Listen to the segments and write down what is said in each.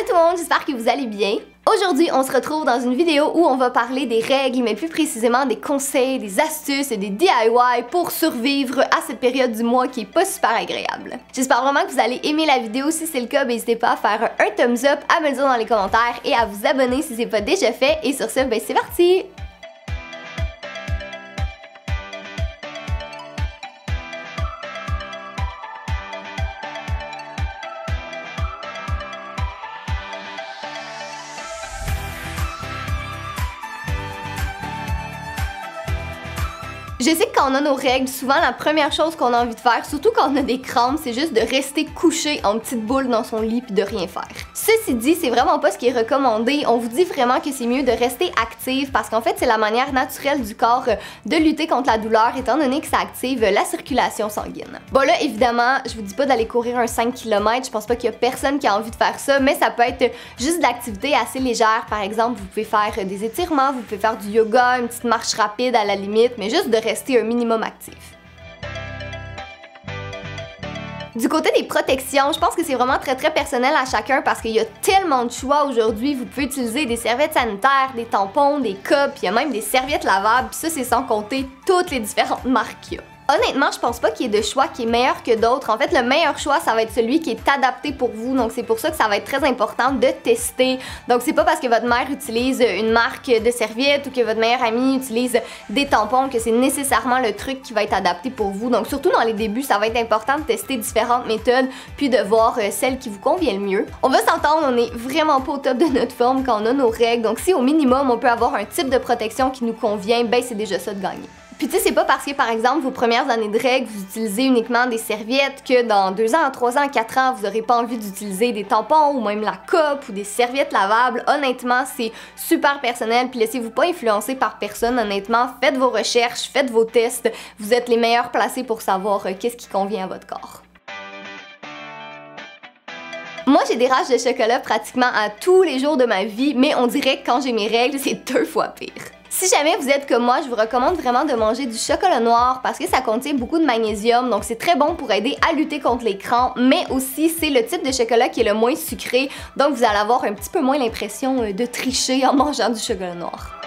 Salut tout le monde, j'espère que vous allez bien. Aujourd'hui, on se retrouve dans une vidéo où on va parler des règles, mais plus précisément des conseils, des astuces et des DIY pour survivre à cette période du mois qui est pas super agréable. J'espère vraiment que vous allez aimer la vidéo. Si c'est le cas, n'hésitez pas à faire un thumbs up, à me le dire dans les commentaires et à vous abonner si c'est pas déjà fait. Et sur ce, c'est parti! Je sais que quand on a nos règles, souvent la première chose qu'on a envie de faire, surtout quand on a des crampes, c'est juste de rester couché en petite boule dans son lit puis de rien faire. Ceci dit, c'est vraiment pas ce qui est recommandé. On vous dit vraiment que c'est mieux de rester active parce qu'en fait, c'est la manière naturelle du corps de lutter contre la douleur étant donné que ça active la circulation sanguine. Bon là, évidemment, je vous dis pas d'aller courir un 5 km, je pense pas qu'il y a personne qui a envie de faire ça, mais ça peut être juste de l'activité assez légère. Par exemple, vous pouvez faire des étirements, vous pouvez faire du yoga, une petite marche rapide à la limite, mais juste de rester un minimum actif. Du côté des protections, je pense que c'est vraiment très personnel à chacun parce qu'il y a tellement de choix aujourd'hui. Vous pouvez utiliser des serviettes sanitaires, des tampons, des cups, il y a même des serviettes lavables, puis ça c'est sans compter toutes les différentes marques qu'il y a. Honnêtement, je pense pas qu'il y ait de choix qui est meilleur que d'autres. En fait, le meilleur choix, ça va être celui qui est adapté pour vous. Donc, c'est pour ça que ça va être très important de tester. Donc, c'est pas parce que votre mère utilise une marque de serviettes ou que votre meilleure amie utilise des tampons que c'est nécessairement le truc qui va être adapté pour vous. Donc, surtout dans les débuts, ça va être important de tester différentes méthodes puis de voir celle qui vous convient le mieux. On va s'entendre, on est vraiment pas au top de notre forme quand on a nos règles. Donc, si au minimum, on peut avoir un type de protection qui nous convient, c'est déjà ça de gagner. Puis tu sais, c'est pas parce que par exemple vos premières années de règles, vous utilisez uniquement des serviettes que dans 2 ans, 3 ans, 4 ans, vous aurez pas envie d'utiliser des tampons ou même la coupe ou des serviettes lavables. Honnêtement, c'est super personnel, puis laissez-vous pas influencer par personne. Honnêtement, faites vos recherches, faites vos tests. Vous êtes les meilleurs placés pour savoir qu'est-ce qui convient à votre corps. Moi, j'ai des rages de chocolat pratiquement à tous les jours de ma vie, mais on dirait que quand j'ai mes règles, c'est 2 fois pire. Si jamais vous êtes comme moi, je vous recommande vraiment de manger du chocolat noir parce que ça contient beaucoup de magnésium, donc c'est très bon pour aider à lutter contre les crampes, mais aussi c'est le type de chocolat qui est le moins sucré, donc vous allez avoir un petit peu moins l'impression de tricher en mangeant du chocolat noir.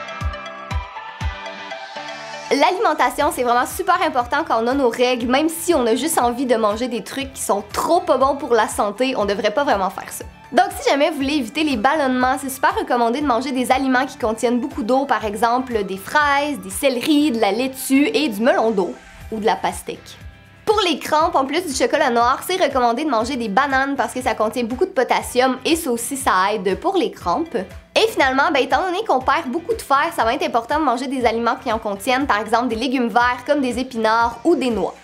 L'alimentation, c'est vraiment super important quand on a nos règles, même si on a juste envie de manger des trucs qui sont trop pas bons pour la santé, on devrait pas vraiment faire ça. Donc si jamais vous voulez éviter les ballonnements, c'est super recommandé de manger des aliments qui contiennent beaucoup d'eau, par exemple des fraises, des céleris, de la laitue et du melon d'eau ou de la pastèque. Pour les crampes, en plus du chocolat noir, c'est recommandé de manger des bananes parce que ça contient beaucoup de potassium et ça aussi ça aide pour les crampes. Et finalement, étant donné qu'on perd beaucoup de fer, ça va être important de manger des aliments qui en contiennent, par exemple des légumes verts comme des épinards ou des noix.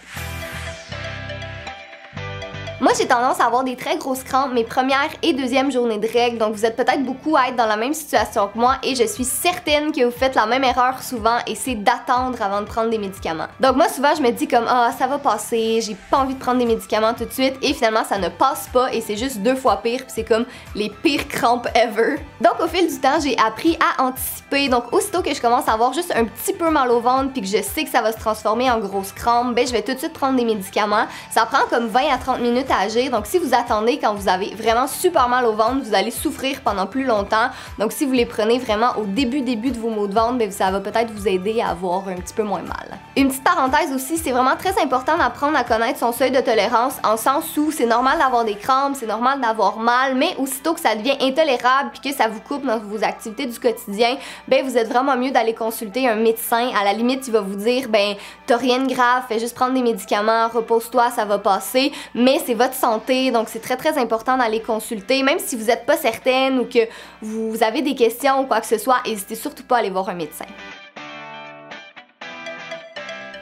Moi, j'ai tendance à avoir des très grosses crampes mes premières et deuxièmes journées de règles, donc vous êtes peut-être beaucoup à être dans la même situation que moi et je suis certaine que vous faites la même erreur souvent et c'est d'attendre avant de prendre des médicaments. Donc moi, souvent, je me dis comme « Ah, ça va passer, j'ai pas envie de prendre des médicaments tout de suite » et finalement, ça ne passe pas et c'est juste 2 fois pire puis c'est comme les pires crampes ever. Donc au fil du temps, j'ai appris à anticiper, donc aussitôt que je commence à avoir juste un petit peu mal au ventre puis que je sais que ça va se transformer en grosses crampes, je vais tout de suite prendre des médicaments. Ça prend comme 20 à 30 minutes à agir, donc si vous attendez quand vous avez vraiment super mal au ventre, vous allez souffrir pendant plus longtemps. Donc si vous les prenez vraiment au début de vos maux de ventre, ça va peut-être vous aider à avoir un petit peu moins mal. Une petite parenthèse aussi, c'est vraiment très important d'apprendre à connaître son seuil de tolérance, en sens où c'est normal d'avoir des crampes, c'est normal d'avoir mal, mais aussitôt que ça devient intolérable puis que ça vous coupe dans vos activités du quotidien, vous êtes vraiment mieux d'aller consulter un médecin. À la limite, il va vous dire t'as rien de grave, fais juste prendre des médicaments, repose-toi, ça va passer, mais c'est votre santé, donc c'est très important d'aller consulter, même si vous n'êtes pas certaine ou que vous avez des questions ou quoi que ce soit, n'hésitez surtout pas à aller voir un médecin.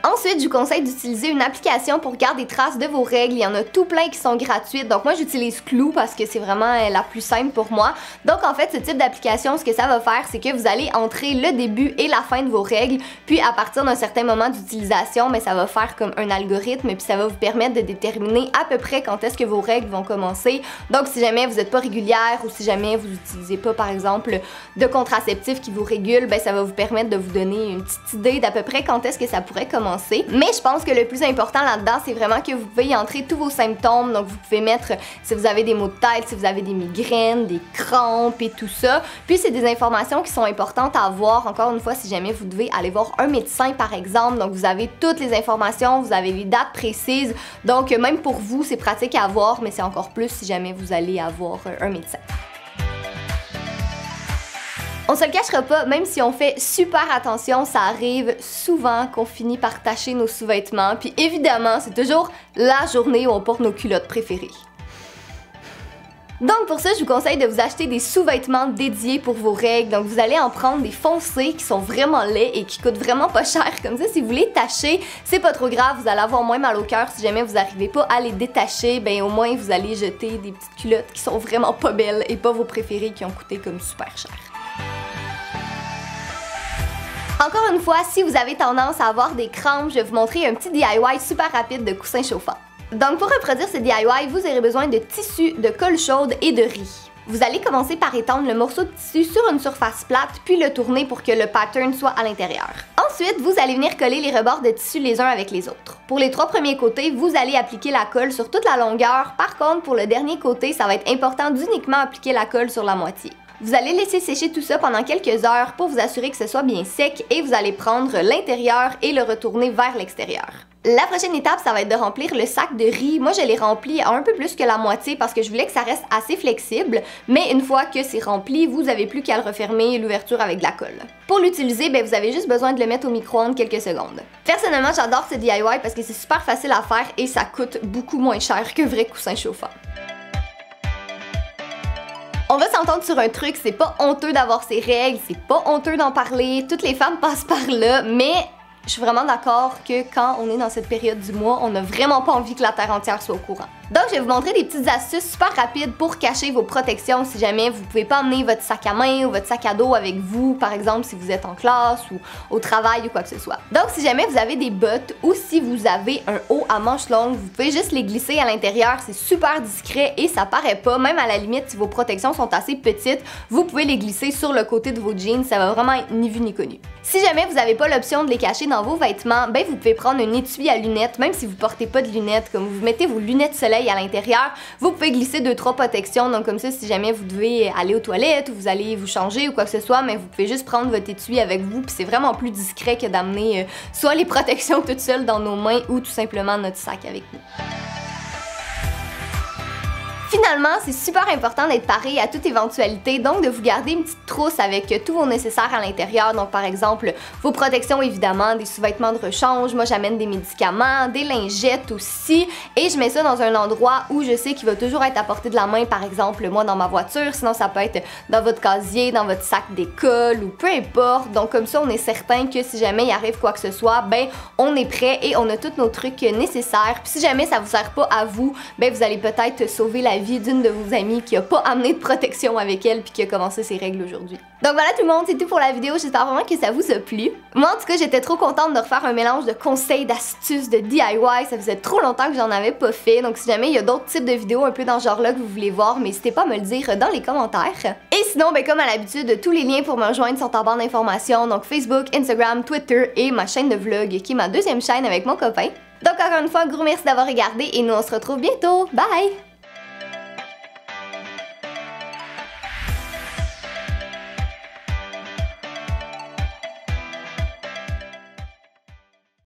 Ensuite, je vous conseille d'utiliser une application pour garder trace de vos règles. Il y en a tout plein qui sont gratuites. Donc moi, j'utilise Clue parce que c'est vraiment la plus simple pour moi. Donc en fait, ce type d'application, ce que ça va faire, c'est que vous allez entrer le début et la fin de vos règles. Puis à partir d'un certain moment d'utilisation, ça va faire comme un algorithme. Puis ça va vous permettre de déterminer à peu près quand est-ce que vos règles vont commencer. Donc si jamais vous n'êtes pas régulière ou si jamais vous n'utilisez pas, par exemple, de contraceptif qui vous régule, ça va vous permettre de vous donner une petite idée d'à peu près quand est-ce que ça pourrait commencer. foncé. Mais je pense que le plus important là-dedans, c'est vraiment que vous pouvez y entrer tous vos symptômes. Donc vous pouvez mettre si vous avez des maux de tête, si vous avez des migraines, des crampes et tout ça. Puis c'est des informations qui sont importantes à avoir, encore une fois, si jamais vous devez aller voir un médecin par exemple. Donc vous avez toutes les informations, vous avez les dates précises. Donc même pour vous, c'est pratique à avoir, mais c'est encore plus si jamais vous allez avoir un médecin. On se le cachera pas, même si on fait super attention, ça arrive souvent qu'on finit par tacher nos sous-vêtements. Puis évidemment, c'est toujours la journée où on porte nos culottes préférées. Donc pour ça, je vous conseille de vous acheter des sous-vêtements dédiés pour vos règles. Donc vous allez en prendre des foncés qui sont vraiment laids et qui coûtent vraiment pas cher. Comme ça, si vous les tachez, c'est pas trop grave, vous allez avoir moins mal au cœur. Si jamais vous n'arrivez pas à les détacher, ben au moins vous allez jeter des petites culottes qui sont vraiment pas belles et pas vos préférées qui ont coûté comme super cher. Encore une fois, si vous avez tendance à avoir des crampes, je vais vous montrer un petit DIY super rapide de coussin chauffant. Donc pour reproduire ce DIY, vous aurez besoin de tissu, de colle chaude et de riz. Vous allez commencer par étendre le morceau de tissu sur une surface plate, puis le tourner pour que le pattern soit à l'intérieur. Ensuite, vous allez venir coller les rebords de tissu les uns avec les autres. Pour les 3 premiers côtés, vous allez appliquer la colle sur toute la longueur. Par contre, pour le dernier côté, ça va être important d'uniquement appliquer la colle sur la moitié. Vous allez laisser sécher tout ça pendant quelques heures pour vous assurer que ce soit bien sec et vous allez prendre l'intérieur et le retourner vers l'extérieur. La prochaine étape, ça va être de remplir le sac de riz. Moi, je l'ai rempli à un peu plus que la moitié parce que je voulais que ça reste assez flexible. Mais une fois que c'est rempli, vous n'avez plus qu'à le refermer l'ouverture avec de la colle. Pour l'utiliser, ben, vous avez juste besoin de le mettre au micro-ondes quelques secondes. Personnellement, j'adore ce DIY parce que c'est super facile à faire et ça coûte beaucoup moins cher qu'un vrai coussin chauffant. On va s'entendre sur un truc, c'est pas honteux d'avoir ses règles, c'est pas honteux d'en parler, toutes les femmes passent par là, mais je suis vraiment d'accord que quand on est dans cette période du mois, on n'a vraiment pas envie que la terre entière soit au courant. Donc je vais vous montrer des petites astuces super rapides pour cacher vos protections si jamais vous pouvez pas emmener votre sac à main ou votre sac à dos avec vous, par exemple si vous êtes en classe ou au travail ou quoi que ce soit. Donc si jamais vous avez des bottes ou si vous avez un haut à manches longues, vous pouvez juste les glisser à l'intérieur, c'est super discret et ça paraît pas, même à la limite si vos protections sont assez petites, vous pouvez les glisser sur le côté de vos jeans, ça va vraiment être ni vu ni connu. Si jamais vous n'avez pas l'option de les cacher dans vos vêtements, ben vous pouvez prendre un étui à lunettes, même si vous portez pas de lunettes, comme vous mettez vos lunettes soleil à l'intérieur, vous pouvez glisser 2-3 protections, donc comme ça si jamais vous devez aller aux toilettes ou vous allez vous changer ou quoi que ce soit, mais vous pouvez juste prendre votre étui avec vous, puis c'est vraiment plus discret que d'amener soit les protections toutes seules dans nos mains ou tout simplement notre sac avec nous. Finalement, c'est super important d'être paré à toute éventualité, donc de vous garder une petite trousse avec tous vos nécessaires à l'intérieur. Donc par exemple, vos protections évidemment, des sous-vêtements de rechange, moi j'amène des médicaments, des lingettes aussi, et je mets ça dans un endroit où je sais qu'il va toujours être à portée de la main, par exemple moi dans ma voiture, sinon ça peut être dans votre casier, dans votre sac d'école ou peu importe. Donc comme ça on est certain que si jamais il arrive quoi que ce soit, ben on est prêt et on a tous nos trucs nécessaires. Puis si jamais ça vous sert pas à vous, ben vous allez peut-être sauver la vie d'une de vos amies qui a pas amené de protection avec elle puis qui a commencé ses règles aujourd'hui. Donc voilà tout le monde, c'est tout pour la vidéo, j'espère vraiment que ça vous a plu. Moi en tout cas j'étais trop contente de refaire un mélange de conseils, d'astuces, de DIY, ça faisait trop longtemps que j'en avais pas fait, donc si jamais il y a d'autres types de vidéos un peu dans ce genre là que vous voulez voir, n'hésitez pas à me le dire dans les commentaires. Et sinon, ben comme à l'habitude, tous les liens pour me rejoindre sont en barre d'informations, donc Facebook, Instagram, Twitter et ma chaîne de vlog qui est ma deuxième chaîne avec mon copain. Donc encore une fois, un gros merci d'avoir regardé et nous on se retrouve bientôt, bye!